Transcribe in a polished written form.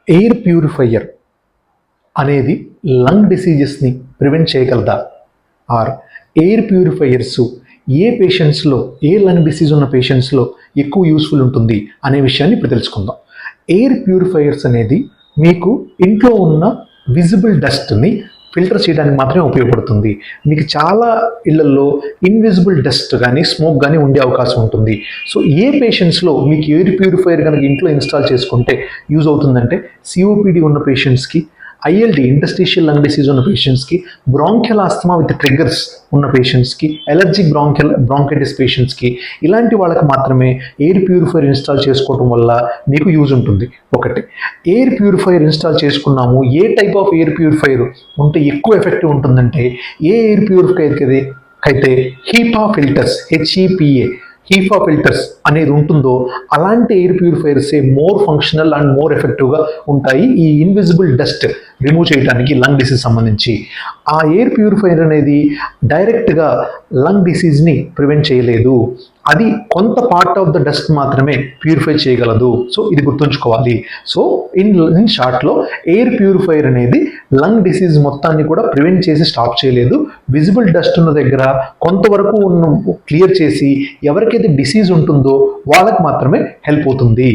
Air purifier అనేది lung డిసీజెస్ని prevent చేయగలదా? ఆర్ ఎయిర్ ప్యూరిఫైయర్స్ ఏ పేషెంట్స్లో, ఏ లంగ్ డిసీజ్ ఉన్న పేషెంట్స్లో ఎక్కువ యూస్ఫుల్ ఉంటుంది అనే విషయాన్ని ఇప్పుడు తెలుసుకుందాం. ఎయిర్ ప్యూరిఫైయర్స్ అనేది మీకు ఇంట్లో ఉన్న విజిబుల్ డస్ట్ని ఫిల్టర్ చేయడానికి మాత్రమే ఉపయోగపడుతుంది. మీకు చాలా ఇళ్లలో ఇన్విజిబుల్ డస్ట్ కానీ స్మోక్ కానీ ఉండే అవకాశం ఉంటుంది. సో ఏ పేషెంట్స్లో మీకు ఎయిర్ ప్యూరిఫైయర్ కనుక ఇంట్లో ఇన్స్టాల్ చేసుకుంటే యూజ్ అవుతుందంటే, సిఓపిడి ఉన్న పేషెంట్స్కి, ఐఎల్డి ఇంటర్స్టిషియల్ లంగ్ డిసీజ్ ఉన్న పేషెంట్స్కి, బ్రాంకియల్ ఆస్తమా విత్ ట్రిగ్గర్స్ ఉన్న పేషెంట్స్కి, ఎలర్జిక్ బ్రాంకైటిస్ పేషెంట్స్కి, ఇలాంటి వాళ్ళకి మాత్రమే ఎయిర్ ప్యూరిఫైయర్ ఇన్స్టాల్ చేసుకోవడం వల్ల మీకు యూజ్ ఉంటుంది. ఒకటి, ఎయిర్ ప్యూరిఫైయర్ ఇన్స్టాల్ చేసుకున్నాము, ఏ టైప్ ఆఫ్ ఎయిర్ ప్యూరిఫైయర్ ఉంటే ఎక్కువ ఎఫెక్టివ్ ఉంటుందంటే, ఏ ఎయిర్ ప్యూరిఫైయర్కి అయితే హీపా ఫిల్టర్స్, హీపా ఫిల్టర్స్ అనేది ఉంటుందో అలాంటి ఎయిర్ ప్యూరిఫైయర్సే మోర్ ఫంక్షనల్ అండ్ మోర్ ఎఫెక్టివ్గా ఉంటాయి ఈ ఇన్విజిబుల్ డస్ట్ రిమూవ్ చేయడానికి లంగ్ డిసీజ్ సంబంధించి. ఆ ఎయిర్ ప్యూరిఫైయర్ అనేది డైరెక్ట్గా లంగ్ డిసీజ్ని ప్రివెంట్ చేయలేదు, అది కొంత పార్ట్ ఆఫ్ ద డస్ట్ మాత్రమే ప్యూరిఫై చేయగలదు. సో ఇది గుర్తుంచుకోవాలి. సో ఇన్ షార్ట్లో, ఎయిర్ ప్యూరిఫైయర్ అనేది లంగ్ డిసీజ్ మొత్తాన్ని కూడా ప్రివెంట్ చేసి స్టాప్ చేయలేదు. విజిబుల్ డస్ట్ ఉన్న దగ్గర కొంతవరకు క్లియర్ చేసి ఎవరికైతే డిసీజ్ ఉంటుందో వాళ్ళకి మాత్రమే హెల్ప్ అవుతుంది.